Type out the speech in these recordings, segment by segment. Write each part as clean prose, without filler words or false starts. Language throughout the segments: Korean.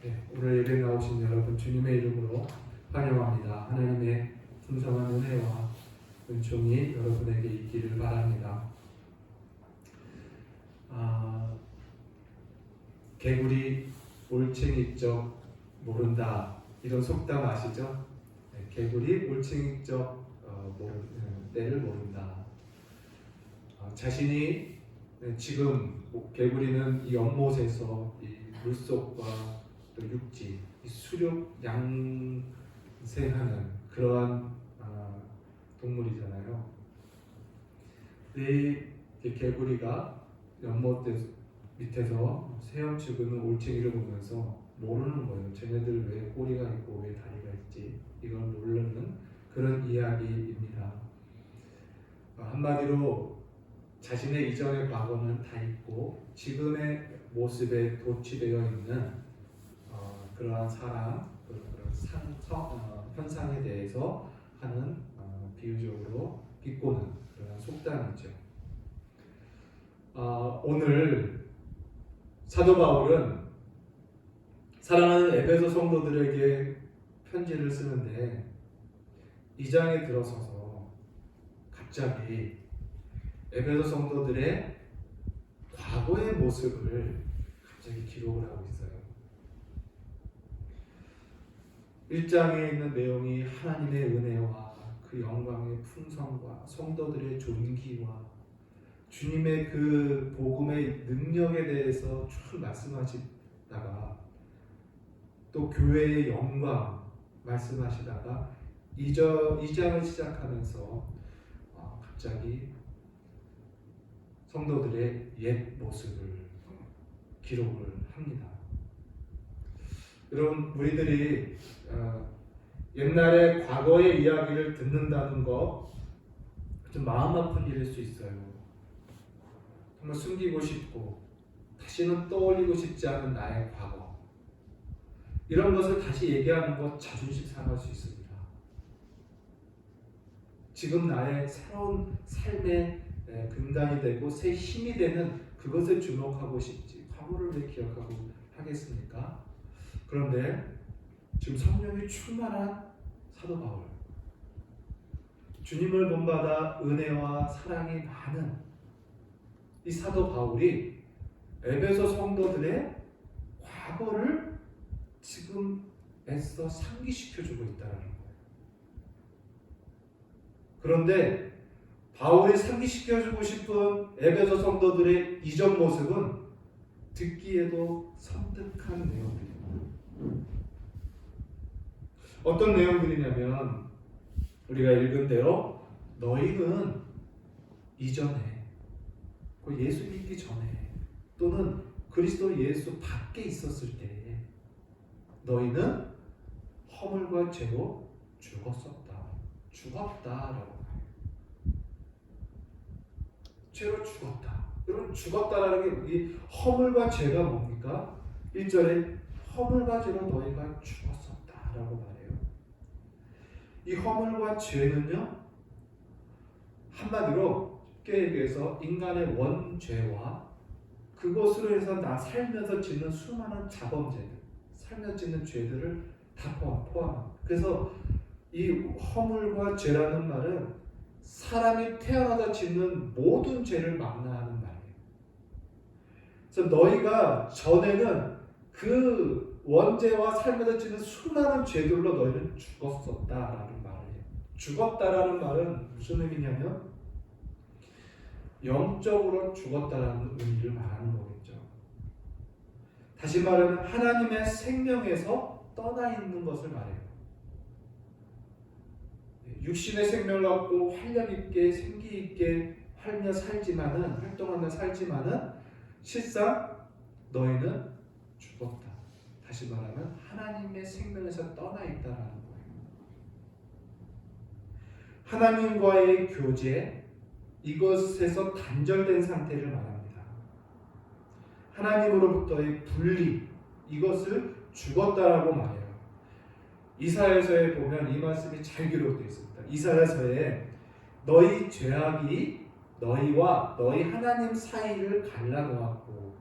네, 오늘 예배 나오신 여러분 주님의 이름으로 환영합니다. 하나님의 풍성한 은혜와 은총이 여러분에게 있기를 바랍니다. 개구리 올챙이적 모른다, 이런 속담 아시죠? 네, 개구리 올챙이적 때를 모른다. 자신이 지금 개구리는 이 연못에서 이 물속과 또 육지, 이 수륙 양생하는 그러한 동물이잖아요. 이 개구리가 연못 밑에서 헤엄치고는 올챙이를 보면서 모르는 거예요. 쟤네들 왜 꼬리가 있고 왜 다리가 있지? 이걸 모르는 그런 이야기입니다. 한마디로 자신의 이전의 과거는 다 잊고 지금의 모습에 도취되어 있는 그러한 사람, 그런 현상에 대해서 하는 비유적으로 비꼬는 그런 속담이죠. 오늘 사도 바울은 사랑하는 에베소 성도들에게 편지를 쓰는데 2장에 들어서서 갑자기 에베소 성도들의 과거의 모습을 갑자기 기록을 하고 있어요. 1장에 있는 내용이 하나님의 은혜와 그 영광의 풍성과 성도들의 존귀와 주님의 그 복음의 능력에 대해서 쭉 말씀하시다가 또 교회의 영광 말씀하시다가 2장을 시작하면서 갑자기 성도들의 옛 모습을 기록을 합니다. 여러분, 우리들이 옛날의 과거의 이야기를 듣는다는 거 좀 마음 아픈 일일 수 있어요. 정말 숨기고 싶고 다시는 떠올리고 싶지 않은 나의 과거, 이런 것을 다시 얘기하는 것 자존심 상할 수 있습니다. 지금 나의 새로운 삶의 근간이 되고 새 힘이 되는 그것에 주목하고 싶지, 과거를 왜 기억하고 하겠습니까? 그런데 지금 성령이 충만한 사도 바울, 주님을 본받아 은혜와 사랑이 많은 이 사도 바울이 에베소 성도들의 과거를 지금 애써 상기시켜주고 있다는 거예요. 그런데 바울이 상기시켜주고 싶은 에베소 성도들의 이전 모습은 듣기에도 섬뜩한 내용들입니다. 어떤 내용들이냐면 우리가 읽은 대로 너희는 이전에, 예수 믿기 전에 또는 그리스도 예수 밖에 있었을 때 너희는 허물과 죄로 죽었다라고 해요. 죄로 죽었다. 여러분, 죽었다라는 게 이 허물과 죄가 뭡니까? 1절에 허물과 죄로 너희가 죽었었다라고 말해요. 이 허물과 죄는요, 한마디로 쉽게 얘기해서 인간의 원죄와 그것으로 해서 나 살면서 짓는 수많은 자범죄들, 살면서 짓는 죄들을 다 포함합니다. 그래서 이 허물과 죄라는 말은 사람이 태어나서 짓는 모든 죄를 망라하는 말이에요. 그래서 너희가 전에는 그 원죄와 삶에서 짓는 수많은 죄들로 너희는 죽었었다라는 말이에요. 죽었다라는 말은 무슨 의미냐면 영적으로 죽었다라는 의미를 말하는 거겠죠. 다시 말하면 하나님의 생명에서 떠나 있는 것을 말해요. 육신의 생명을 갖고 활력 있게 생기 있게 활동하며 살지만은 실상 너희는 죽었다. 다시 말하면 하나님의 생명에서 떠나 있다라는 거예요. 하나님과의 교제, 이것에서 단절된 상태를 말합니다. 하나님으로부터의 분리, 이것을 죽었다라고 말해요. 이사야서에 보면 이 말씀이 잘 기록되어 있습니다. 이사야서에 너희 죄악이 너희와 너희 하나님 사이를 갈라놓았고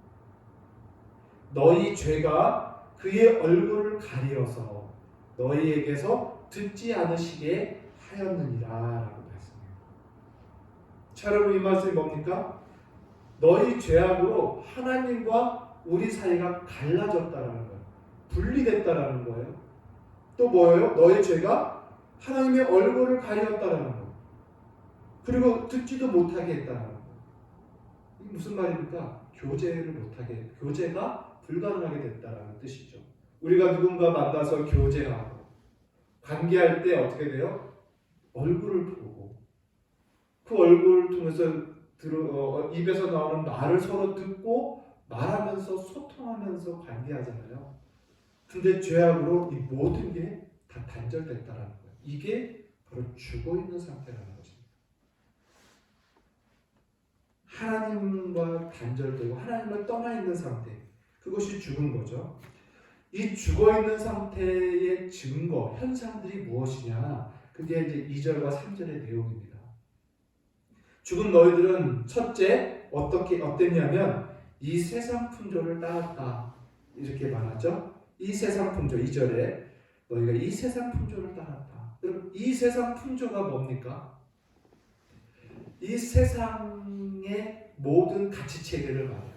너희 죄가 그의 얼굴을 가리어서 너희에게서 듣지 않으시게 하였느니라 라고 말씀해요. 자, 여러분 이 말씀이 뭡니까? 너희 죄악으로 하나님과 우리 사이가 갈라졌다라는 거예요. 분리됐다라는 거예요. 또 뭐예요? 너의 죄가 하나님의 얼굴을 가리었다라는 거예요. 그리고 듣지도 못하게 했다라는 거예요. 이게 무슨 말입니까? 교제를 못하게, 교제가 불가능하게 됐다라는 뜻이죠. 우리가 누군가 만나서 교제하고 관계할 때 어떻게 돼요? 얼굴을 보고 그 얼굴을 통해서 입에서 나오는 말을 서로 듣고 말하면서 소통하면서 관계하잖아요. 근데 죄악으로 이 모든 게 다 단절됐다라는 거예요. 이게 바로 죽어있는 상태라는 것입니다. 하나님과 단절되고 하나님을 떠나 있는 상태, 그것이 죽은 거죠. 이 죽어있는 상태의 증거, 현상들이 무엇이냐? 그게 이제 2절과 3절의 내용입니다. 죽은 너희들은 첫째 어땠냐면 이 세상 풍조를 따랐다 이렇게 말하죠. 이 세상 풍조 2절에 너희가 이 세상 풍조를 따랐다. 여러분 이 세상 풍조가 뭡니까? 이 세상의 모든 가치 체계를 말해요.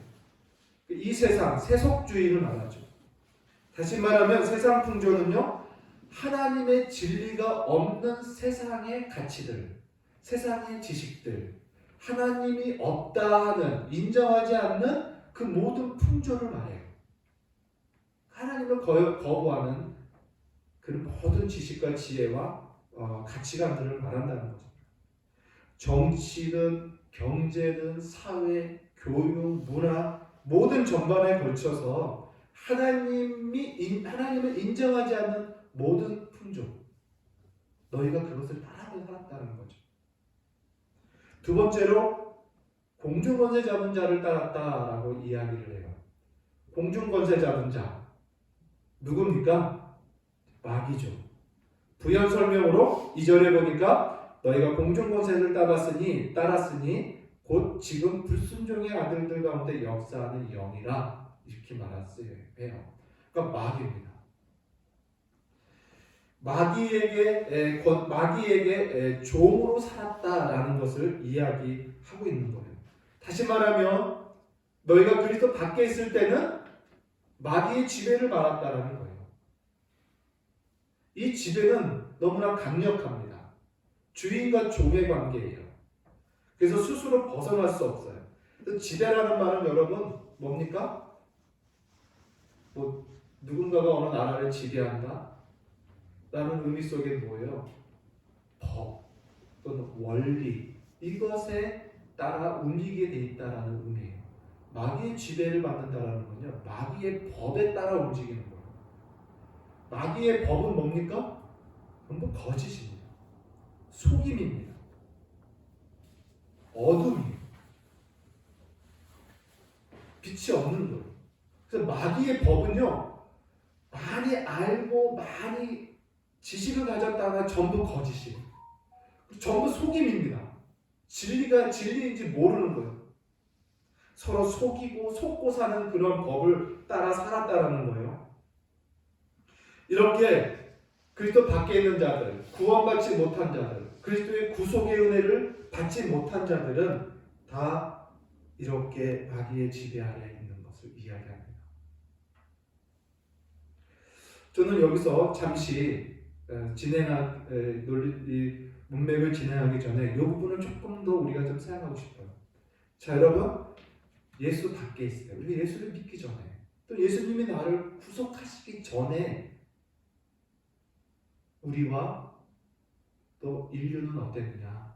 이 세상 세속주의를 말하죠. 다시 말하면 세상 풍조는요, 하나님의 진리가 없는 세상의 가치들, 세상의 지식들, 하나님이 없다 하는, 인정하지 않는 그 모든 풍조를 말해요. 하나님을 거부하는 그 모든 지식과 지혜와 가치관들을 말한다는 거죠. 정치든 경제든 사회, 교육, 문화 모든 전반에 걸쳐서 하나님을 인정하지 않는 모든 풍조, 너희가 그것을 따라서 살았다는 거죠. 두 번째로 공중권세 잡은 자를 따랐다라고 이야기를 해요. 공중권세 잡은 자 누굽니까? 마귀죠. 부연 설명으로 2절에 보니까 너희가 공중권세를 따랐으니 곧 지금 불순종의 아들들 가운데 역사하는 영이라 이렇게 말했어요. 그러니까 마귀입니다. 마귀에게 종으로 살았다라는 것을 이야기하고 있는 거예요. 다시 말하면 너희가 그리스도 밖에 있을 때는 마귀의 지배를 받았다라는 거예요. 이 지배는 너무나 강력합니다. 주인과 종의 관계예요. 그래서 스스로 벗어날 수 없어요. 지배라는 말은 여러분 뭡니까? 누군가가 어느 나라를 지배한다? 라는 의미 속에 뭐예요? 법 또는 원리 이것에 따라 움직이게 돼 있다라는 의미예요. 마귀의 지배를 받는다라는 건요, 마귀의 법에 따라 움직이는 거예요. 마귀의 법은 뭡니까? 전부 거짓입니다. 속임입니다. 어둠이에요. 빛이 없는 거예요. 그래서 마귀의 법은요, 많이 알고 많이 지식을 가졌다가 전부 거짓이에요. 전부 속임입니다. 진리가 진리인지 모르는 거예요. 서로 속이고 속고 사는 그런 법을 따라 살았다라는 거예요. 이렇게 그리스도 밖에 있는 자들, 구원받지 못한 자들, 그리스도의 구속의 은혜를 받지 못한 자들은 다 이렇게 마귀의 지배 아래에 있는 것을 이야기합니다. 저는 여기서 잠시 문맥을 진행하기 전에 이 부분을 조금 더 우리가 좀 생각하고 싶어요. 자, 여러분, 예수 밖에 있어요. 우리가 예수를 믿기 전에, 또 예수님이 나를 구속하시기 전에 우리와 또 인류는 어땠느냐?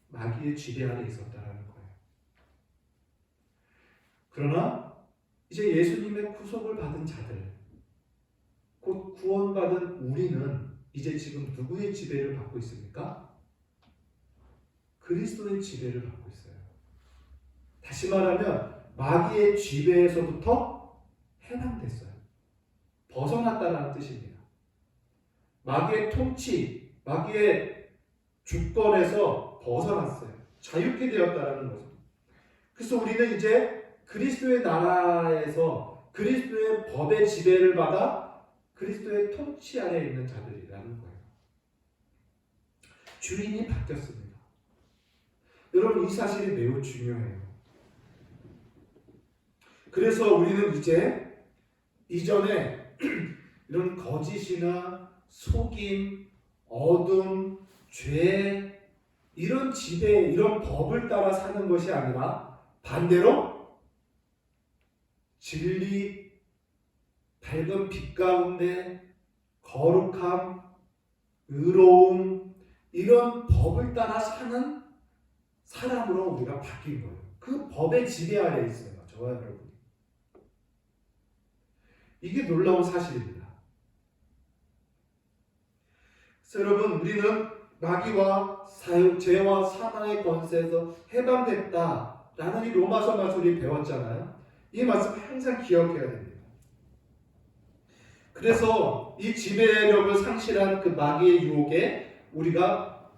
마귀의 지배 아래 있었다라는 거예요. 그러나 이제 예수님의 구속을 받은 자들, 곧 구원받은 우리는 이제 지금 누구의 지배를 받고 있습니까? 그리스도의 지배를 받고 있어요. 다시 말하면 마귀의 지배에서부터 해방됐어요. 벗어났다는 뜻입니다. 마귀의 통치, 마귀의 주권에서 벗어났어요. 자유케 되었다는 거죠. 그래서 우리는 이제 그리스도의 나라에서 그리스도의 법의 지배를 받아 그리스도의 통치 아래에 있는 자들이라는 거예요. 주인이 바뀌었습니다. 여러분, 이 사실이 매우 중요해요. 그래서 우리는 이제 이전에 이런 거짓이나 속임, 어둠, 죄, 이런 지배, 이런 법을 따라 사는 것이 아니라 반대로 진리, 밝은 빛 가운데 거룩함, 의로움, 이런 법을 따라 사는 사람으로 우리가 바뀐 거예요. 그 법의 지배 아래에 있어요, 저와 여러분이. 이게 놀라운 사실입니다. 그래서 여러분, 우리는 마귀와 죄와 사망의 권세에서 해방됐다라는 이 로마서 말씀을 배웠잖아요. 이 말씀 항상 기억해야 됩니다. 그래서 이 지배력을 상실한 그 마귀의 유혹에 우리가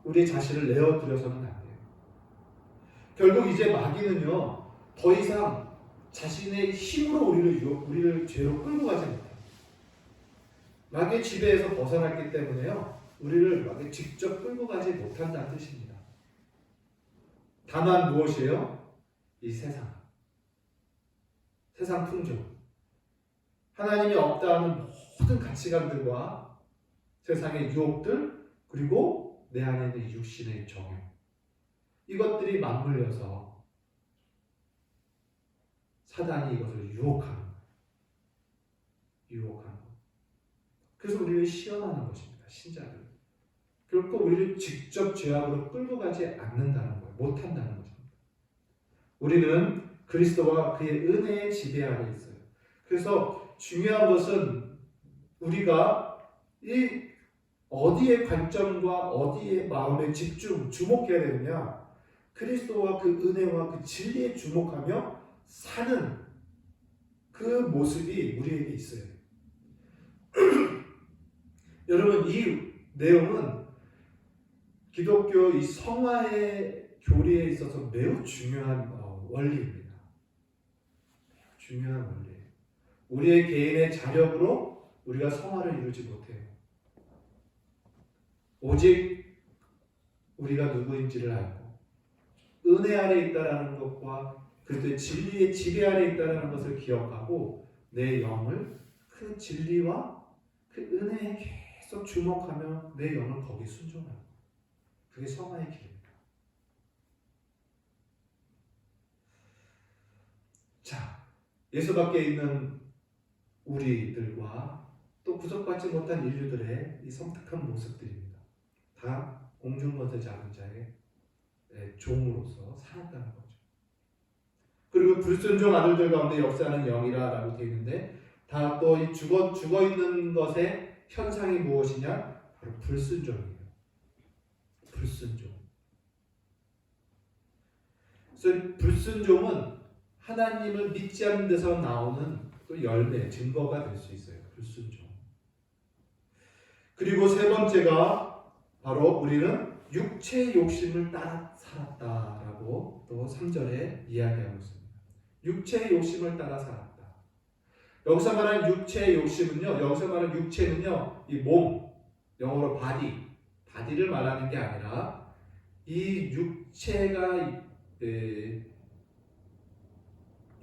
우리 자신을 내어드려서는 안 돼요. 결국 이제 마귀는요, 더 이상 자신의 힘으로 우리를 죄로 끌고 가지 못해요. 마귀의 지배에서 벗어났기 때문에요, 우리를 마귀 직접 끌고 가지 못한다는 뜻입니다. 다만 무엇이에요? 이 세상 풍조, 하나님이 없다는 모든 가치관들과 세상의 유혹들, 그리고 내 안에 있는 육신의 정욕, 이것들이 맞물려서 사단이 이것을 유혹하는 거예요. 그래서 우리를 시험하는 것입니다. 신자를. 결코 우리를 직접 죄악으로 끌고 가지 않는다는 거예요. 못한다는 것입니다. 우리는 그리스도와 그의 은혜의 지배 아래 있어요. 그래서 중요한 것은 우리가 이 어디에 관점과 어디에 마음에 주목해야 되느냐, 그리스도와 그 은혜와 그 진리에 주목하며 사는 그 모습이 우리에게 있어요. 여러분, 이 내용은 기독교 이 성화의 교리에 있어서 매우 중요한 원리입니다. 중요한 원리예요. 우리의 개인의 자력으로 우리가 성화를 이루지 못해요. 오직 우리가 누구인지를 알고 은혜 아래 있다라는 것과 그리스도의 진리의 지배 아래 있다라는 것을 기억하고 내 영을 그 진리와 그 은혜에 계속 주목하며 내 영을 거기에 순종하는 거예요. 그게 성화의 길입니다. 자, 예수 밖에 있는 우리들과 또 구속받지 못한 인류들의 이 섬뜩한 모습들입니다. 다 공중권세 잡은 자의 종으로서 살았다는 거죠. 그리고 불순종 아들들 가운데 역사하는 영이라고 되어 있는데, 다 또 이 죽어 있는 것의 현상이 무엇이냐? 바로 불순종이에요. 불순종. 그래서 불순종은 하나님을 믿지 않는 데서 나오는 또 열매, 증거가 될 수 있어요. 불순종. 그리고 세 번째가 바로 우리는 육체의 욕심을 따라 살았다라고 또 3절에 이야기하고 있습니다. 육체의 욕심을 따라 살았다. 여기서 말하는 육체의 욕심은요, 여기서 말하는 육체는요, 이 몸, 영어로 바디를 말하는 게 아니라 이 육체가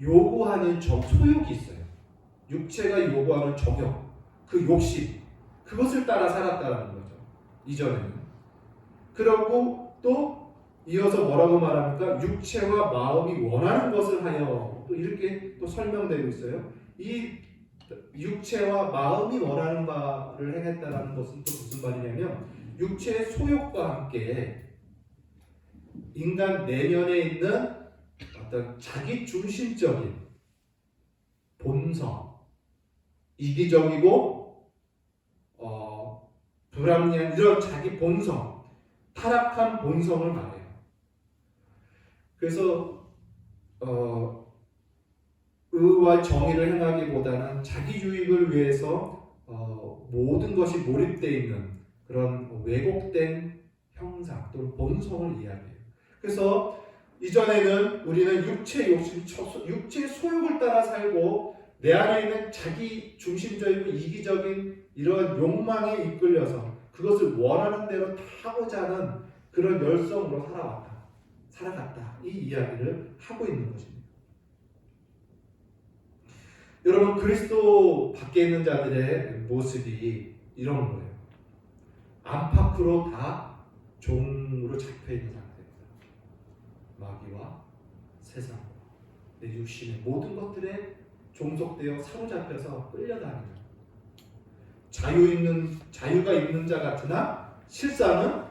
요구하는 소욕이 있어요. 육체가 요구하는 정욕, 그 욕심, 그것을 따라 살았다는 거죠. 이전에는. 그러고 또 이어서 뭐라고 말합니까? 육체와 마음이 원하는 것을 하여, 또 이렇게 또 설명되고 있어요. 이 육체와 마음이 원하는 바를 행했다라는 것은 또 무슨 말이냐면, 육체의 소욕과 함께 인간 내면에 있는 어떤 자기 중심적인 본성, 이기적이고 불합리한 이런 자기 본성, 타락한 본성을 말해요. 그래서 의와 정의를 행하기보다는 자기 유익을 위해서 모든 것이 몰입되어 있는 그런 왜곡된 형상 또는 본성을 이야기해요. 그래서 이전에는 우리는 육체의 소욕을 따라 살고 내 안에 있는 자기 중심적이고 이기적인 이런 욕망에 이끌려서 그것을 원하는 대로 하고자 하는 그런 열성으로 살아갔다. 이 이야기를 하고 있는 것입니다. 여러분, 그리스도 밖에 있는 자들의 모습이 이런 거예요. 안팎으로 다 종으로 잡혀 있는 상태입니다. 마귀와 세상과 내 육신의 모든 것들에 종속되어 사로잡혀서 끌려다니는 자유가 있는 자 같으나 실상은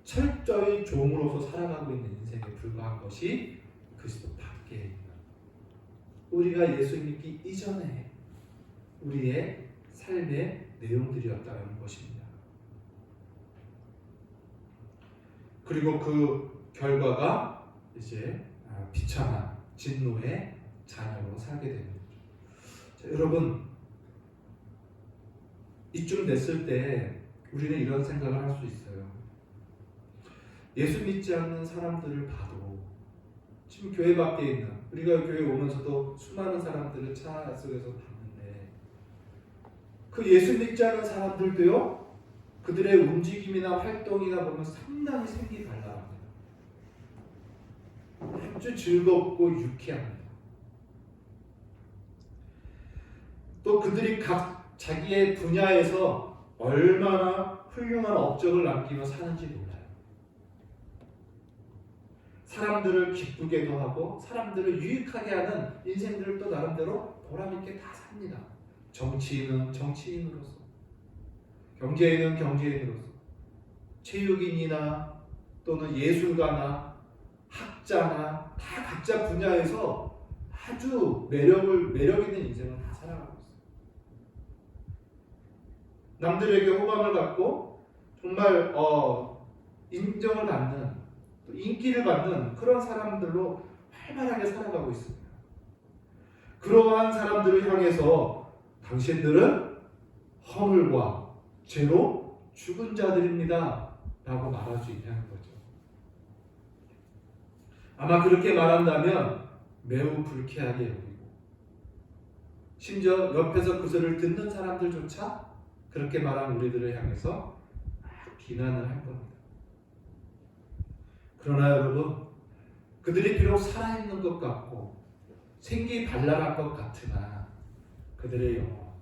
철저히 종으로서 살아가고 있는 인생에 불과한 것이 그리스도 밖에 있는 우리가 예수 믿기 이전에 우리의 삶의 내용들이었다는 것입니다. 그리고 그 결과가 이제 비참한 진노의 자녀로 살게 됩니다. 자, 여러분, 이쯤 됐을 때 우리는 이런 생각을 할 수 있어요. 예수 믿지 않는 사람들을 봐도 지금 교회 밖에 있는 우리가 교회 오면서도 수많은 사람들을 차 속에서 봤는데 그 예수 믿지 않는 사람들도요, 그들의 움직임이나 활동이나 보면 상당히 생기발랄합니다. 아주 즐겁고 유쾌합니다. 또 그들이 각 자기의 분야에서 얼마나 훌륭한 업적을 남기며 사는지 몰라요. 사람들을 기쁘게도 하고 사람들을 유익하게 하는 인생들을 또 나름대로 보람있게 다 삽니다. 정치인은 정치인으로서, 경제인은 경제인으로서, 체육인이나 또는 예술가나 학자나 다 각자 분야에서 아주 매력 있는 인생을 다 살아가고 있어요. 남들에게 호감을 갖고 정말 인정을 받는, 또 인기를 받는 그런 사람들로 활발하게 살아가고 있습니다. 그러한 사람들을 향해서 당신들은 허물과 죄로 죽은 자들입니다 라고 말할 수 있냐는 거죠. 아마 그렇게 말한다면 매우 불쾌하게 여기고, 심지어 옆에서 그들을 듣는 사람들조차 그렇게 말한 우리들을 향해서 비난을 할 겁니다. 그러나 여러분, 그들이 비록 살아있는 것 같고 생기발랄한 것 같으나 그들의 영혼,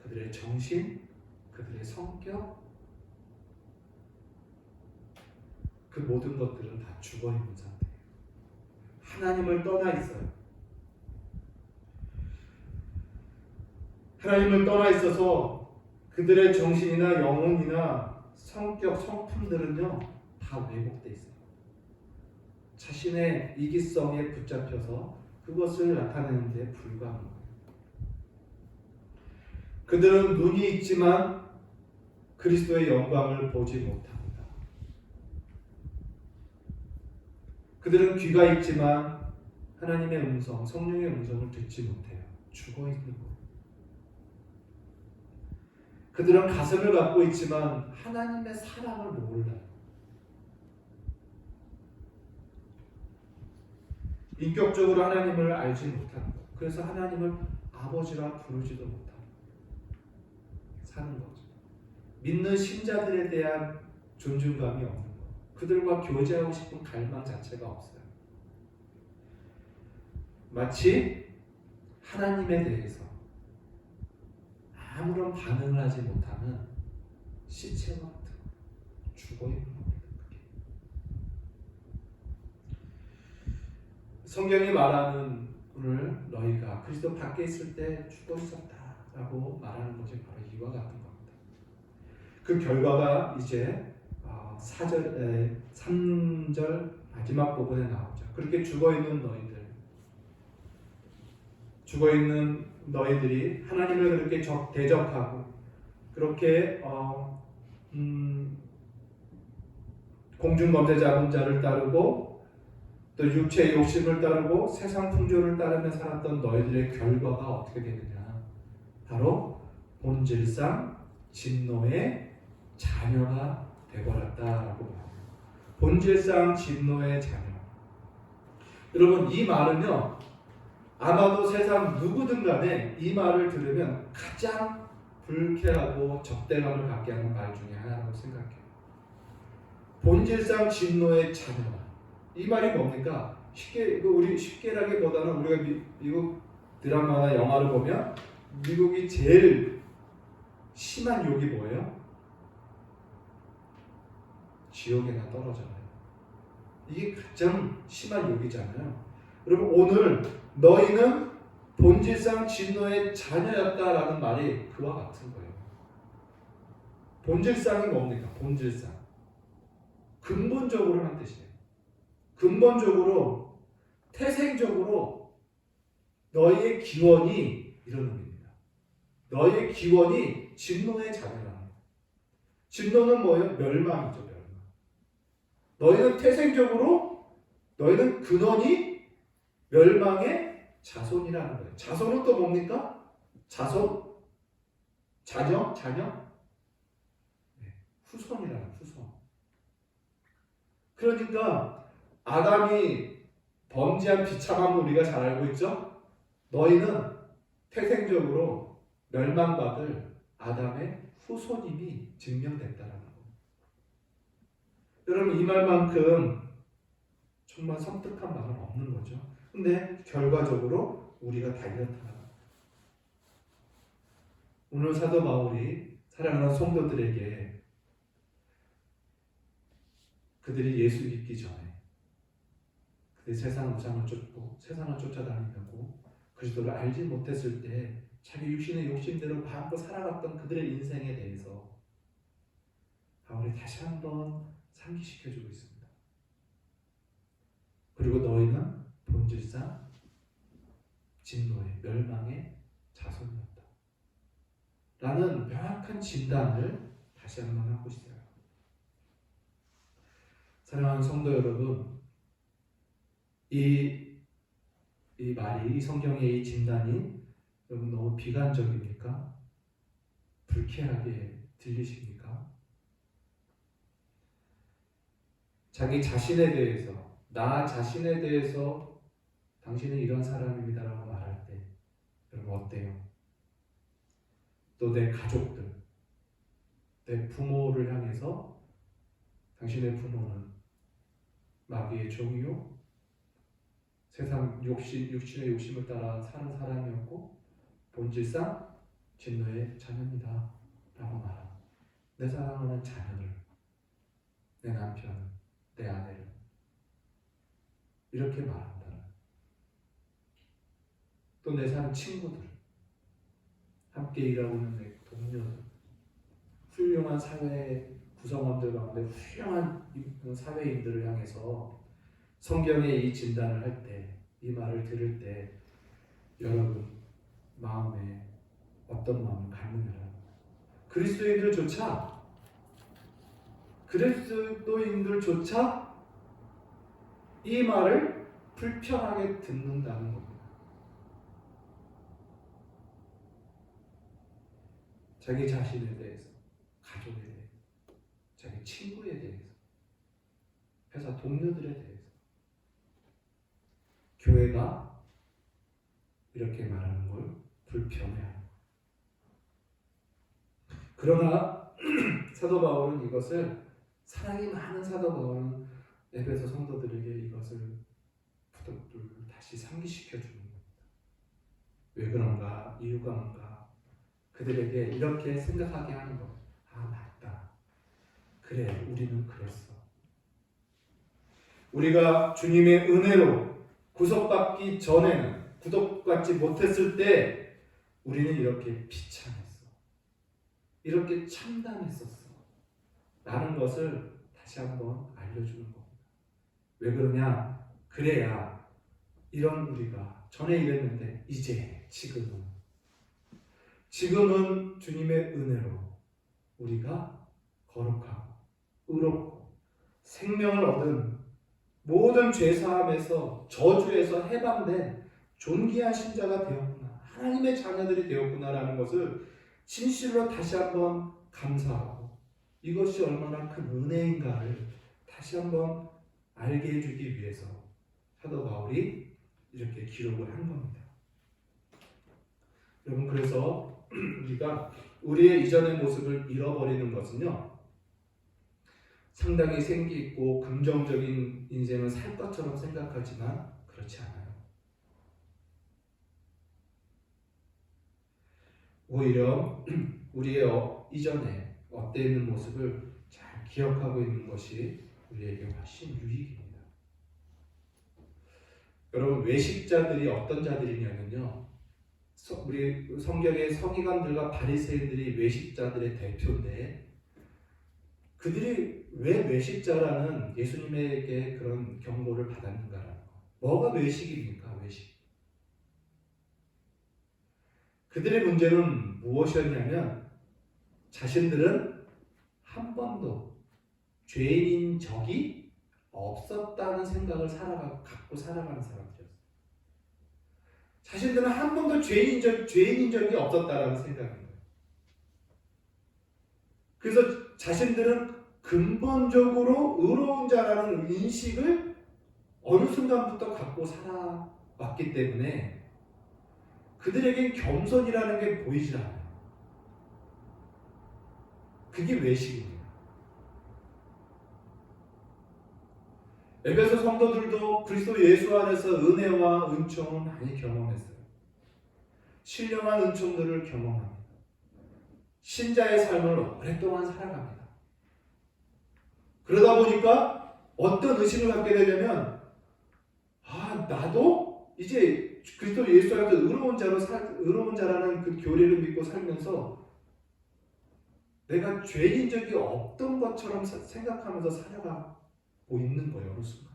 그들의 정신, 그들의 성격, 그 모든 것들은 다 죽어있는 상태예요. 하나님을 떠나 있어요. 하나님을 떠나 있어서 그들의 정신이나 영혼이나 성격, 성품들은요 다 왜곡돼 있어요. 자신의 이기성에 붙잡혀서 그것을 나타내는 데 불과한 거예요. 그들은 눈이 있지만 그리스도의 영광을 보지 못합니다. 그들은 귀가 있지만 하나님의 음성, 성령의 음성을 듣지 못해요. 죽어 있는 거예요. 그들은 가슴을 갖고 있지만 하나님의 사랑을 몰라요. 인격적으로 하나님을 알지 못합니다. 그래서 하나님을 아버지라 부르지도 못합니다. 사는 거죠. 믿는 신자들에 대한 존중감이 없는 거예요. 그들과 교제하고 싶은 갈망 자체가 없어요. 마치 하나님에 대해서 아무런 반응을 하지 못하는 시체와 같은 죽어있는 겁니다. 성경이 말하는 오늘 너희가 그리스도 밖에 있을 때 죽어 있었다라고 말하는 것이 바로 이와 같은 겁니다. 그 결과가 이제 3절 마지막 부분에 나오죠. 그렇게 죽어있는 너희들이 하나님을 그렇게 대적하고 그렇게 공중검제 잡은 자를 따르고 또 육체의 욕심을 따르고 세상 풍조를 따르며 살았던 너희들의 결과가 어떻게 되느냐, 바로 본질상 진노의 자녀가 되어버렸다라고 말합니다. 본질상 진노의 자녀. 여러분, 이 말은요 아마도 세상 누구든 간에 이 말을 들으면 가장 불쾌하고 적대감을 갖게 하는 말 중에 하나라고 생각해요. 본질상 진노의 자녀다. 이 말이 뭡니까? 우리 쉽게라기보다는 우리가 미국 드라마나 영화를 보면 미국이 제일 심한 욕이 뭐예요? 지옥에나 떨어져요. 이게 가장 심한 욕이잖아요. 여러분, 오늘 너희는 본질상 진노의 자녀였다라는 말이 그와 같은 거예요. 본질상이 뭡니까? 본질상. 근본적으로 하는 뜻이에요. 근본적으로, 태생적으로 너희의 기원이 이런 의미입니다. 너희의 기원이 진노의 자녀라는 거예요. 진노는 뭐예요? 멸망이죠, 멸망. 너희는 태생적으로, 너희는 근원이 멸망의 자손이라는 거예요. 자손은 또 뭡니까? 자손? 자녀? 네, 후손이라는 후손. 그러니까 아담이 범죄한 비참함을 우리가 잘 알고 있죠? 너희는 태생적으로 멸망받을 아담의 후손임이 증명됐다는 거. 여러분, 이 말만큼 정말 섬뜩한 말은 없는 거죠. 근데 결과적으로 우리가 다 이렇다. 오늘 사도 바울이 사랑하는 성도들에게 그들이 예수 믿기 전에 그들이 세상 우상을 쫓고 세상을 쫓아다니고 그리스도를 알지 못했을 때 자기 육신의 욕심대로 마음껏 살아갔던 그들의 인생에 대해서 바울이 다시 한번 상기시켜주고 있습니다. 그리고 너희는 본질상 진노의 멸망의 자손이었다 라는 명확한 진단을 다시 한번 하고 있어요. 사랑하는 성도 여러분, 이 말이, 이 성경의 이 진단이 여러분 너무 비관적입니까? 불쾌하게 들리십니까? 자기 자신에 대해서, 나 자신에 대해서 당신은 이런 사람입니다라고 말할 때 여러분 어때요? 또 내 가족들, 내 부모를 향해서 당신의 부모는 마귀의 종이요, 세상 육신의 욕심을 따라 사는 사람이었고 본질상 진노의 자녀입니다 라고 말합니다. 내 사랑하는 자녀들, 내 남편, 내 아내를 이렇게 말한다. 또 내 사는 친구들, 함께 일하고 있는 내 동료들, 훌륭한 사회 구성원들 가운데 훌륭한 사회인들을 향해서 성경의 이 진단을 할 때, 이 말을 들을 때 여러분 마음에 어떤 마음을 갖느냐라는 그리스도인들조차 이 말을 불편하게 듣는다는 겁니다. 자기 자신에 대해서, 가족에 대해서, 자기 친구에 대해서, 회사 동료들에 대해서, 교회가 이렇게 말하는 걸 불편해합니다. 그러나 사도 바울은 이것을, 사랑이 많은 사도 바울은 에베소 성도들에게 이것을 부득불 다시 상기시켜 주는 겁니다. 왜 그런가? 이유가 뭔가? 그들에게 이렇게 생각하게 하는 것. 아, 맞다. 그래, 우리는 그랬어. 우리가 주님의 은혜로 구속받기 전에는, 구속받지 못했을 때 우리는 이렇게 비참했어. 이렇게 참담했었어. 라는 것을 다시 한번 알려주는 겁니다. 왜 그러냐? 그래야 이런 우리가 전에 이랬는데 이제 지금은 주님의 은혜로 우리가 거룩하고 의롭고 생명을 얻은 모든 죄사함에서 저주에서 해방된 존귀한 신자가 되었구나, 하나님의 자녀들이 되었구나라는 것을 진실로 다시 한번 감사하고 이것이 얼마나 큰 은혜인가를 다시 한번 알게 해주기 위해서 사도 바울이 이렇게 기록을 한 겁니다. 여러분, 그래서 우리가 우리의 이전의 모습을 잃어버리는 것은요, 상당히 생기 있고 긍정적인 인생을 살 것처럼 생각하지만 그렇지 않아요. 오히려 우리의 이전에 엇되어 있는 모습을 잘 기억하고 있는 것이 우리에게 훨씬 유익입니다. 여러분, 외식자들이 어떤 자들이냐면요, 우리 성경의 서기관들과 바리새인들이 외식자들의 대표인데, 그들이 왜 외식자라는 예수님에게 그런 경고를 받았는가라는 거. 뭐가 외식입니까? 외식. 그들의 문제는 무엇이었냐면, 자신들은 한 번도 죄인인 적이 없었다는 생각을 갖고 살아가는 사람들이었어요. 자신들은 한 번도 죄인인 적이 없었다라는 생각인 거예요. 그래서 자신들은 근본적으로 의로운 자라는 인식을 어느 순간부터 갖고 살아왔기 때문에 그들에겐 겸손이라는 게 보이지 않아요. 그게 외식입니다. 에베소 성도들도 그리스도 예수 안에서 은혜와 은총을 많이 경험했어요. 신령한 은총들을 경험합니다. 신자의 삶을 오랫동안 살아갑니다. 그러다 보니까 어떤 의식을 갖게 되냐면, 나도 이제 그리스도 예수 안에서 의로운 자라는 그 교리를 믿고 살면서 내가 죄인 적이 없던 것처럼 생각하면서 살아가고 있는 거예요, 어느 순간.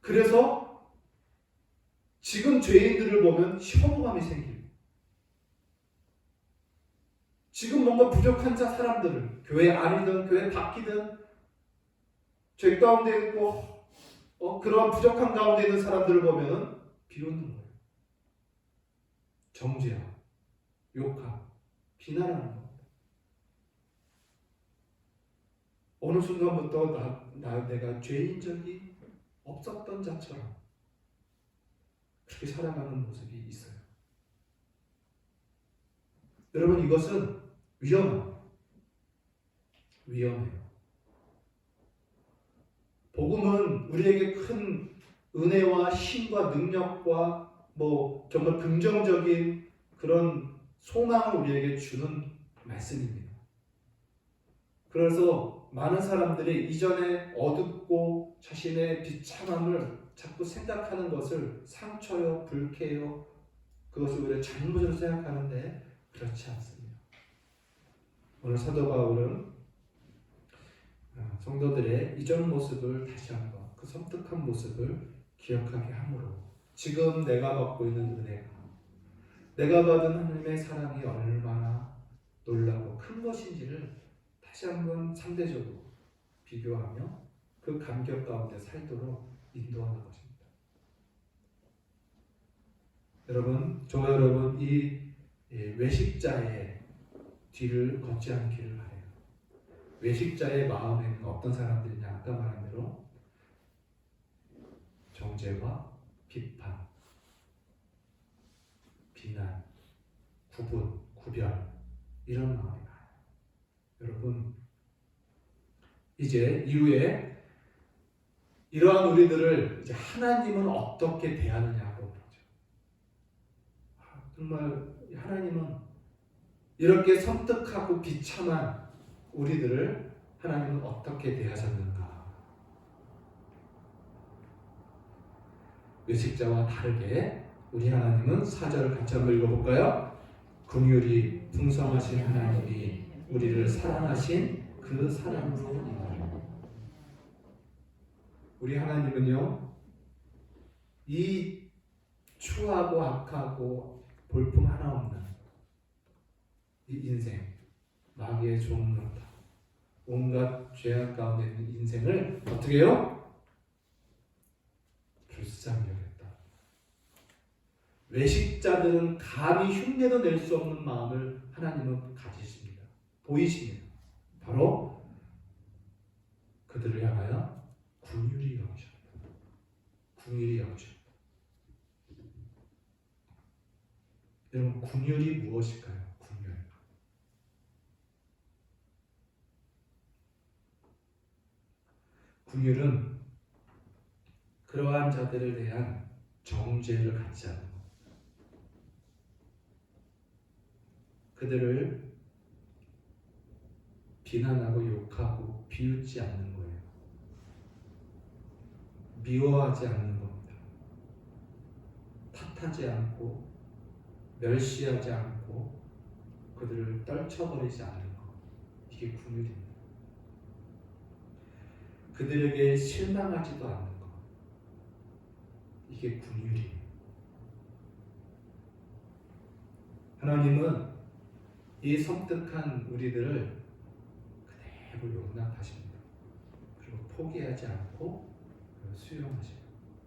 그래서 지금 죄인들을 보면 혐오감이 생깁니다. 지금 뭔가 부족한 사람들을, 교회 안이든 교회 밖이든 죄 가운데 있고 그런 부족한 가운데 있는 사람들을 보면 비웃는 거예요. 정죄하고 욕하고 비난하는 겁니다. 어느 순간부터 내가 죄인 적이 없었던 자처럼 그렇게 살아가는 모습이 있어요. 여러분, 이것은 위험해요. 복음은 우리에게 큰 은혜와 힘과 능력과 정말 긍정적인 그런 소망을 우리에게 주는 말씀입니다. 그래서 많은 사람들이 이전에 어둡고 자신의 비참함을 자꾸 생각하는 것을 상처요, 불쾌요, 그것을 우리가 잘못으로 생각하는데 그렇지 않습니다. 오늘 사도 바울은 성도들의 이전 모습을 다시 한번 그 섬뜩한 모습을 기억하게 함으로 지금 내가 받고 있는 은혜가, 내가 받은 하나님의 사랑이 얼마나 놀라고 큰 것인지를 다시 한번 상대적으로 비교하며 그 감격 가운데 살도록 인도하는 것입니다. 여러분, 저와 여러분, 이 외식자의 뒤를 걷지 않기를 바라요. 외식자의 마음에는 어떤 사람들이냐, 아까 말한 대로 정죄와 비판, 비난, 구별 이런 마음이 많아요. 여러분, 이제 이후에 이러한 우리들을 이제 하나님은 어떻게 대하느냐고 그러죠. 정말 하나님은 이렇게 섬뜩하고 비참한 우리들을 하나님은 어떻게 대하셨는가? 외식자와 다르게 우리 하나님은 4절을 같이 한번 읽어볼까요? 긍휼이 풍성하신 하나님이 우리를 사랑하신 그 사랑으로 인하여. 우리 하나님은요, 이 추하고 악하고 볼품 하나 없는 이 인생, 마귀의 종로다, 온갖 죄악 가운데 있는 인생을 어떻게 해요? 불쌍히 여겼다. 외식자들은 감히 흉내도 낼 수 없는 마음을 하나님은 가지십니다. 보이십니다. 바로 그들을 향하여 긍휼히 여기셨다. 긍휼히 여기셨다. 여러분, 긍휼이 무엇일까요? 긍휼. 긍휼은 그러한 자들에 대한 정죄를 갖지 않는 것, 그들을 비난하고 욕하고 비웃지 않는 거예요. 미워하지 않는 겁니다. 탓하지 않고 멸시하지 않고 그들을 떨쳐버리지 않는 것, 이게 긍휼입니다. 그들에게 실망하지도 않는 것, 이게 긍휼이에요. 하나님은 이 섬뜩한 우리들을 그대로 용납하십니다. 그리고 포기하지 않고 수용하십니다.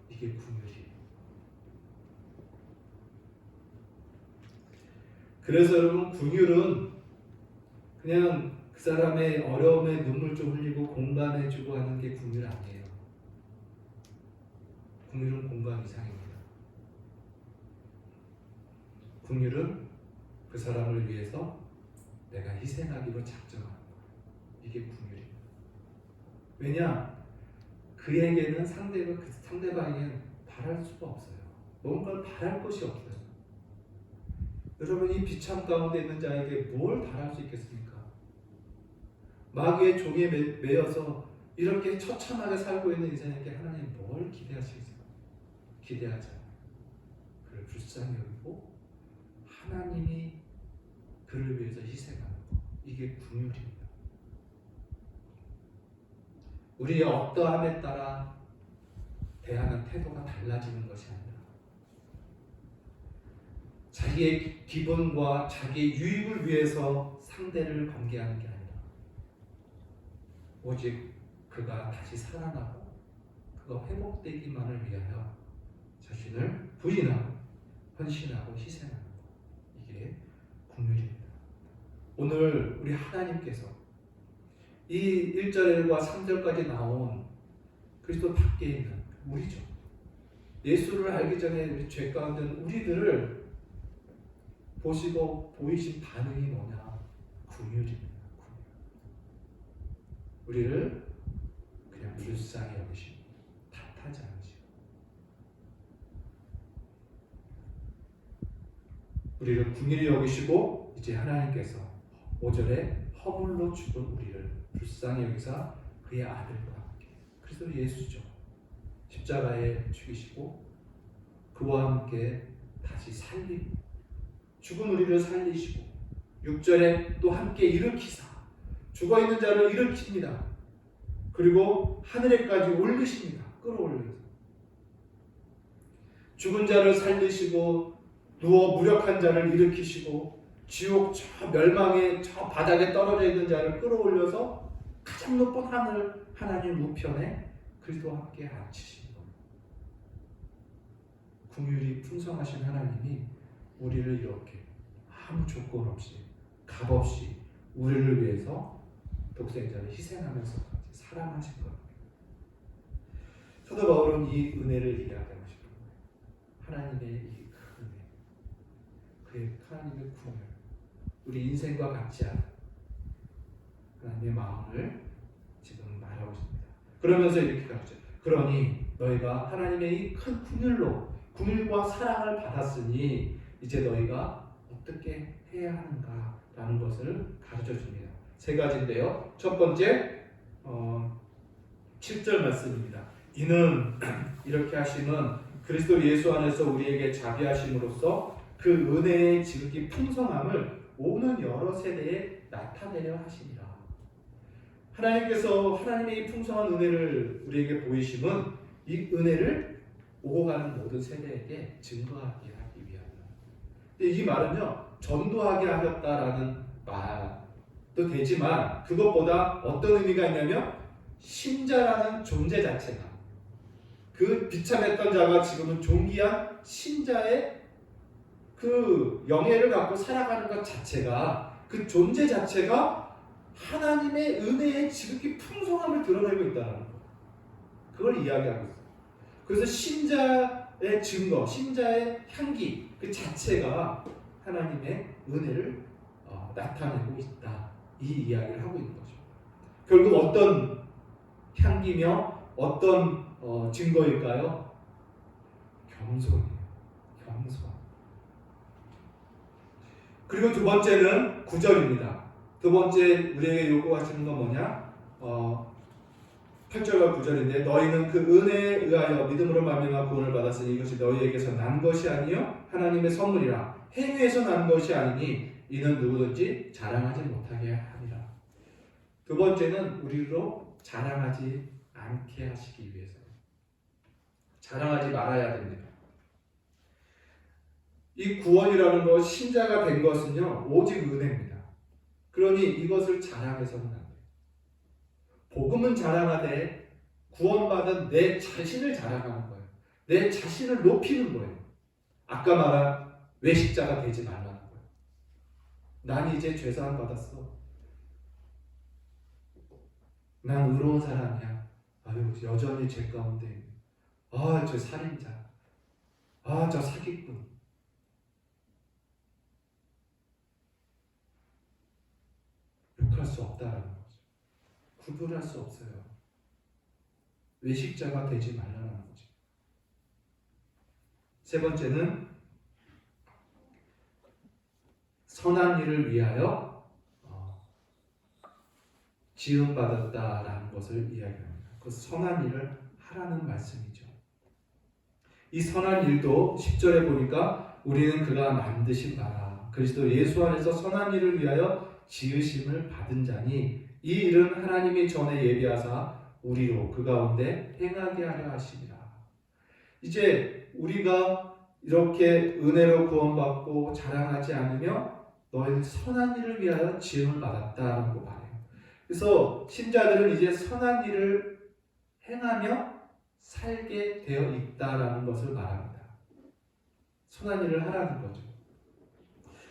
이게 긍휼이에요. 그래서 여러분, 긍휼은 그냥 그 사람의 어려움에 눈물 좀 흘리고 공감해주고 하는 게 긍휼 아니에요. 긍휼은 공감 이상입니다. 긍휼은 그 사람을 위해서 내가 희생하기로 작정하는 거예요. 이게 긍휼입니다. 왜냐? 그에게는 그 상대방에게는 바랄 수가 없어요. 뭔가를 바랄 것이 없어요. 여러분, 이 비참 가운데 있는 자에게 뭘 바랄 수 있겠습니까? 마귀의 종에 매여서 이렇게 처참하게 살고 있는 인생에게 하나님 뭘 기대하시겠습니까? 기대하지 않아요. 그를 불쌍히 여기고 하나님이 그를 위해서 희생하는 것, 이게 긍휼입니다. 우리의 어떠함에 따라 대하는 태도가 달라지는 것이 아니라 자기의 기분과 자기의 유익을 위해서 상대를 관계하는 게 아니라 오직 그가 다시 살아나고 그가 회복되기만을 위하여 자신을 부인하고 헌신하고 희생하는 것, 이게 긍휼입니다. 오늘 우리 하나님께서 이 1절과 3절까지 나온 그리스도 밖에 있는 우리죠. 예수를 알기 전에 우리 죄 가운데 있는 우리들을 보시고 보이신 반응이 뭐냐? 긍휼입니다. 우리를 그냥 불쌍히 여기시고 탓하지 않으시고 우리를 긍휼히 여기시고 이제 하나님께서 5절에 허물로 죽은 우리를 불쌍히 여기사 그의 아들과 함께, 그리스도 예수죠. 십자가에 죽이시고 그와 함께 다시 살리고 죽은 우리를 살리시고 6절에 또 함께 일으키사 죽어있는 자를 일으킵니다. 그리고 하늘에까지 올리십니다. 끌어올려서 죽은 자를 살리시고 누워 무력한 자를 일으키시고 지옥 저 멸망의 저 바닥에 떨어져 있는 자를 끌어올려서 가장 높은 하늘 하나님 우편에 그리스도와 함께 앉히신 겁니다. 긍휼이 풍성하신 하나님이 우리를 이렇게 아무 조건 없이 값없이 우리를 위해서 독생자를 희생하면서까지 사랑하신 겁니다. 사도 바울은 이 은혜를 이야기하고 싶은 거예요. 하나님의 이 큰 은혜, 그의 하나님의 긍휼, 우리 인생과 같지 않은 하나님의 마음을 지금 말하고 있습니다. 그러면서 이렇게 가르쳐. 그러니 너희가 하나님의 이 큰 긍휼과 사랑을 받았으니 이제 너희가 어떻게 해야 하는가라는 것을 가르쳐 줍니다. 세 가지인데요. 첫 번째 7절 말씀입니다. 이는 이렇게 하심은 그리스도 예수 안에서 우리에게 자비하심으로써 그 은혜의 지극히 풍성함을 오는 여러 세대에 나타내려 하시니라. 하나님께서 하나님의 이 풍성한 은혜를 우리에게 보이심은 이 은혜를 오고 가는 모든 세대에게 증거하게 하기 위함이다. 근데 이 말은요, 전도하게 하셨다라는 말도 되지만 그것보다 어떤 의미가 있냐면 신자라는 존재 자체가, 그 비참했던 자가 지금은 존귀한 신자의 그 영예를 갖고 살아가는 것 자체가, 그 존재 자체가 하나님의 은혜의 지극히 풍성함을 드러내고 있다는 것, 그걸 이야기하고 있어요. 그래서 신자의 증거, 신자의 향기 그 자체가 하나님의 은혜를 나타내고 있다. 이 이야기를 하고 있는 거죠. 결국 어떤 향기며 어떤 증거일까요? 겸손이에요. 겸손. 그리고 두 번째는 9절입니다. 두 번째 우리에게 요구하시는 건 뭐냐? 8절과 9절인데 너희는 그 은혜에 의하여 믿음으로 말미암아 구원을 받았으니 이것이 너희에게서 난 것이 아니요 하나님의 선물이라. 행위에서 난 것이 아니니 이는 누구든지 자랑하지 못하게 하리라. 두 번째는 우리로 자랑하지 않게 하시기 위해서. 자랑하지 말아야 됩니다. 이 구원이라는 것, 신자가 된 것은요 오직 은혜입니다. 그러니 이것을 자랑해서는 안 돼요. 복음은 자랑하되 구원받은 내 자신을 자랑하는 거예요. 내 자신을 높이는 거예요. 아까 말한 외식자가 되지 말라는 거예요. 난 이제 죄사함 받았어. 난 의로운 사람이야. 아유, 여전히 죄 가운데. 아, 저 살인자. 아, 저 사기꾼. 욕할 수 없다라는 거죠. 구분할 수 없어요. 외식자가 되지 말라는 거죠. 세 번째는 선한 일을 위하여 지음받았다라는 것을 이야기합니다. 그 선한 일을 하라는 말씀이죠. 이 선한 일도 10절에 보니까 우리는 그가 만드신 바라 그리스도 예수 안에서 선한 일을 위하여 지으심을 받은 자니 이 일은 하나님이 전에 예비하사 우리로 그 가운데 행하게 하려 하시니라. 이제 우리가 이렇게 은혜로 구원받고 자랑하지 않으며 너희는 선한 일을 위하여 지음을 받았다라고 말해요. 그래서 신자들은 이제 선한 일을 행하며 살게 되어 있다라는 것을 말합니다. 선한 일을 하라는 거죠.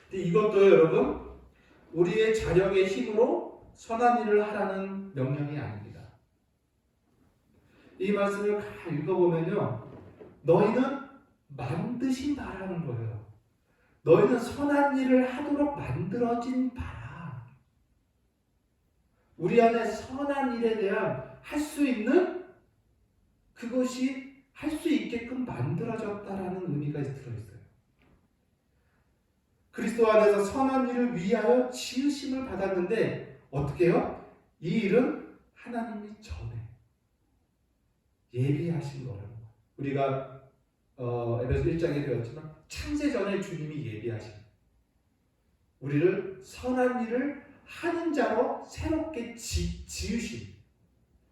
근데 이것도 여러분 우리의 자력의 힘으로 선한 일을 하라는 명령이 아닙니다. 이 말씀을 읽어보면요 너희는 만드신 바라는 거예요. 너희는 선한 일을 하도록 만들어진 바라. 우리 안에 선한 일에 대한 할 수 있는 그것이 할 수 있게끔 만들어졌다라는 의미가 들어있어요. 그리스도 안에서 선한 일을 위하여 지으심을 받았는데 어떻게 해요? 이 일은 하나님이 전에 예비하신 거라는 거예요. 우리가 에베소 1장에 배웠지만 창세 전에 주님이 예비하신 우리를 선한 일을 하는 자로 새롭게 지으신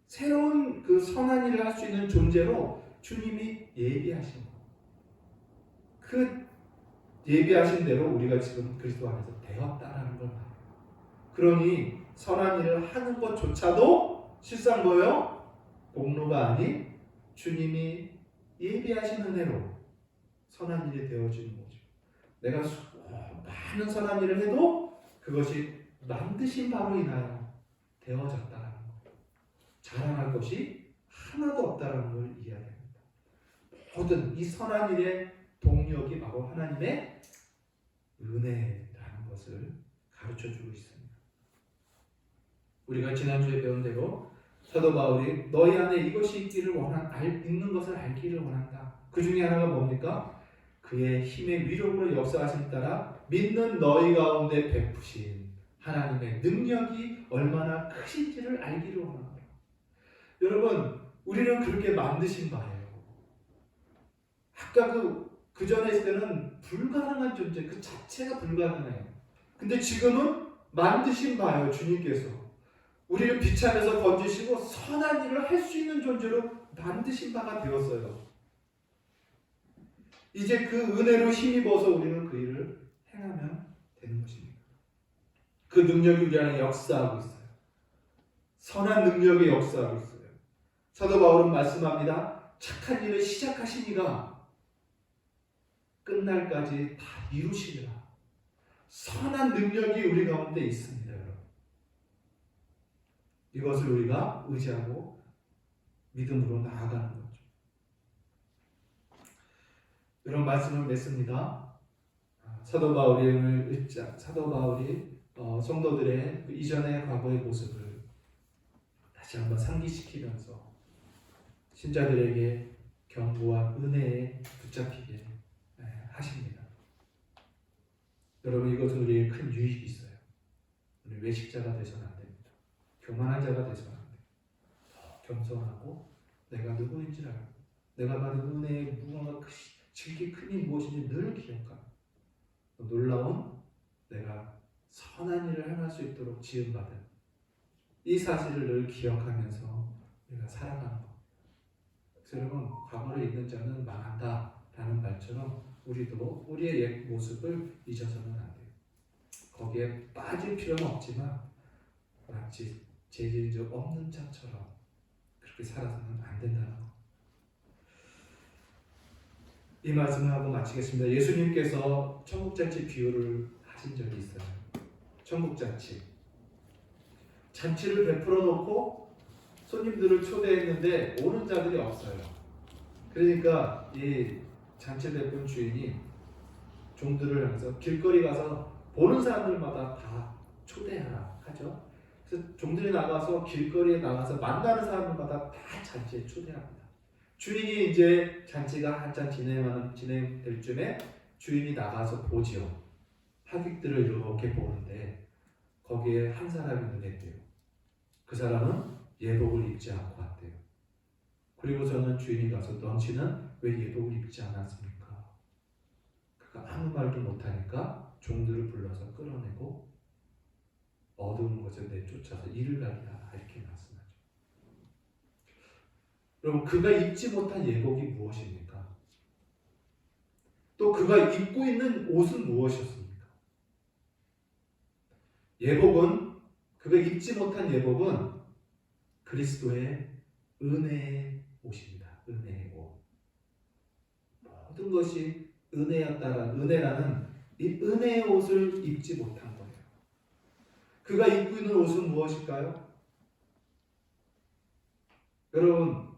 새로운 그 선한 일을 할 수 있는 존재로 주님이 예비하신 거예요. 그 예비하신 대로 우리가 지금 그리스도 안에서 되었다라는 걸 말해요. 그러니 선한 일을 하는 것조차도 실상 뭐예요? 공로가 아닌 주님이 예비하신 은혜로 선한 일이 되어지는 거죠. 내가 많은 선한 일을 해도 그것이 만드신 바로 인하여 되어졌다라는 거예요. 자랑할 것이 하나도 없다라는 걸 이야기합니다. 모든 이 선한 일의 동력이 바로 하나님의 은혜라는 것을 가르쳐주고 있습니다. 우리가 지난주에 배운 대로 사도 바울이 너희 안에 이것이 있기를 있는 것을 알기를 원한다. 그 중에 하나가 뭡니까? 그의 힘의 위력으로 역사하심 따라 믿는 너희 가운데 베푸신 하나님의 능력이 얼마나 크신지를 알기를 원합니다. 여러분, 우리는 그렇게 만드신 바예요. 아까 그 전에 있을 때는 불가능한 존재, 그 자체가 불가능해요. 근데 지금은 만드신 바예요, 주님께서. 우리를 비참해서 건지시고 선한 일을 할 수 있는 존재로 만드신 바가 되었어요. 이제 그 은혜로 힘입어서 우리는 그 일을 행하면 되는 것입니다. 그 능력이 우리 안에 역사하고 있어요. 선한 능력이 역사하고 있어요. 사도 바울은 말씀합니다. 착한 일을 시작하시니가 끝날까지 다 이루시리라. 선한 능력이 우리 가운데 있습니다, 여러분. 이것을 우리가 의지하고 믿음으로 나아가는 거죠. 이런 말씀을 맺습니다. 사도 바울이 오늘 읽자. 사도 바울이 성도들의 그 이전의 과거의 모습을 다시 한번 상기시키면서 신자들에게 경고와 은혜에 붙잡히게 하십니다. 여러분, 이것은 우리에게 큰 유익이 있어요. 우리 외식자가 되서는 안 됩니다. 교만한 자가 되서는 안 됩니다. 더 겸손하고 내가 누구인지 알고 내가 받은 은혜의 무궁화가 질기 크니 무엇인지 늘 기억하고 놀라운 내가 선한 일을 행할 수 있도록 지음받은 이 사실을 늘 기억하면서 우리가 살아가는 것. 그래서 여러분, 과거를 잊는 자는 망한다 라는 말처럼 우리도 우리의 옛 모습을 잊어서는 안 돼요. 거기에 빠질 필요는 없지만 마치 죄진 적 없는 자처럼 그렇게 살아서는 안 된다는 것. 이 말씀을 하고 마치겠습니다. 예수님께서 천국잔치 비유를 하신 적이 있어요. 천국잔치. 잔치를 베풀어 놓고 손님들을 초대했는데 오는 자들이 없어요. 그러니까 이 잔치 베푼 주인이 종들을 향해서 길거리 가서 보는 사람들마다 다 초대하라 하죠. 그래서 종들이 나가서 길거리에 나가서 만나는 사람들마다 다 잔치에 초대합니다. 주인이 이제 잔치가 한참 진행될 쯤에 주인이 나가서 보지요. 하객들을 이렇게 보는데 거기에 한 사람이 눈에 띄어요. 그 사람은 예복을 입지 않고 왔대요. 그리고 저는 주인이 가서 너희는 왜 예복을 입지 않았습니까? 그가 아무 말도 못하니까 종들을 불러서 끌어내고 어두운 곳에 내쫓아서 이를 가리라 이렇게 말씀하죠. 여러분, 그가 입지 못한 예복이 무엇입니까? 또 그가 입고 있는 옷은 무엇이었습니까? 예복은, 그가 입지 못한 예복은 그리스도의 은혜의 옷입니다. 은혜의 옷. 모든 것이 은혜라는 이 은혜의 옷을 입지 못한 거예요. 그가 입고 있는 옷은 무엇일까요? 여러분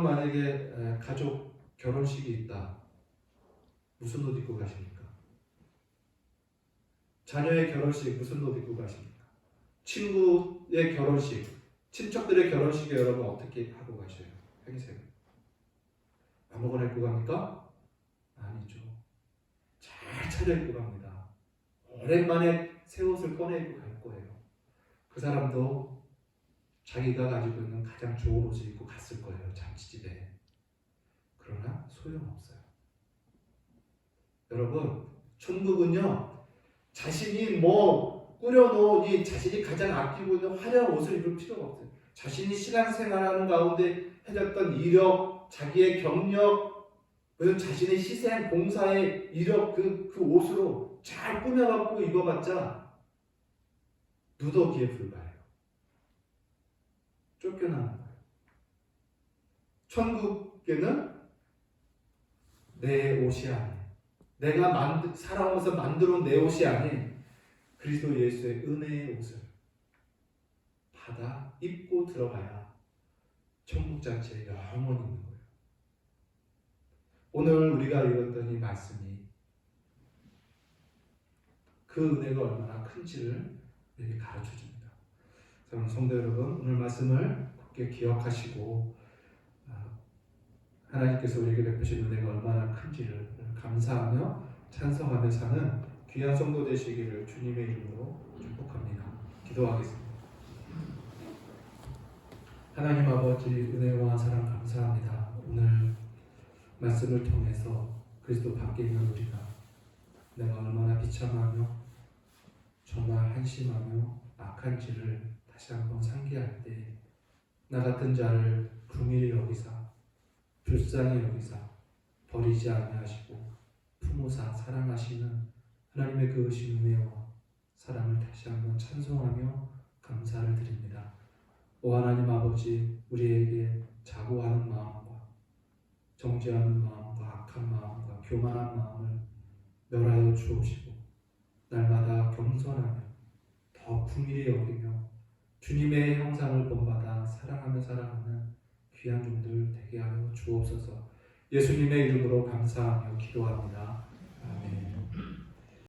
만약에 가족 결혼식이 있다. 무슨 옷 입고 가십니까? 자녀의 결혼식 무슨 옷 입고 가십니까? 친구의 결혼식, 친척들의 결혼식에 여러분 어떻게 하고 가셔요? 행세를. 아무거나 입고 갑니까? 아니죠. 잘 차려입고 갑니다. 오랜만에 새 옷을 꺼내 입고 갈 거예요. 그 사람도 자기가 가지고 있는 가장 좋은 옷을 입고 갔을 거예요. 잔치집에. 그러나 소용없어요. 여러분, 천국은요, 자신이 꾸려놓은 이 자신이 가장 아끼고 있는 화려한 옷을 입을 필요가 없어요. 자신이 신앙생활하는 가운데 해졌던 이력, 자기의 경력, 그리고 자신의 희생, 봉사의 이력, 그 옷으로 잘 꾸며갖고 입어봤자 누더기에 불과해요. 쫓겨나는 거예요. 천국에는 내 옷이 아닌, 내가 살아오면서 만들어온 내 옷이 아닌 그리스도 예수의 은혜의 옷을 받아 입고 들어가야 천국 잔치에 영원히 있는 거예요. 오늘 우리가 읽었던 이 말씀이 그 은혜가 얼마나 큰지를 우리에게 가르쳐 줍니다. 사랑하는 성도 여러분, 오늘 말씀을 굳게 기억하시고 하나님께서 우리에게 베푸신 은혜가 얼마나 큰지를 감사하며 찬성하며 사는 귀한 성도 되시기를 주님의 이름으로 축복합니다. 기도하겠습니다. 하나님 아버지, 은혜와 사랑 감사합니다. 오늘 말씀을 통해서 그리스도 밖에 있는 우리가 내가 얼마나 비참하며 정말 한심하며 악한지를 다시 한번 상기할 때 나 같은 자를 긍휼히 여기사 불쌍히 여기사 버리지 아니하시고 품으사 사랑하시는 하나님의 그 의신 은혜와 사랑을 다시 한번 찬송하며 감사를 드립니다. 오 하나님 아버지, 우리에게 자고하는 마음과 정죄하는 마음과 악한 마음과 교만한 마음을 멸하여 주옵시고 날마다 겸손하며 더 긍휼히 여기며 주님의 형상을 본받아 사랑하며 살아가는 귀한 종들 되게 하여 주옵소서. 예수님의 이름으로 감사하며 기도합니다.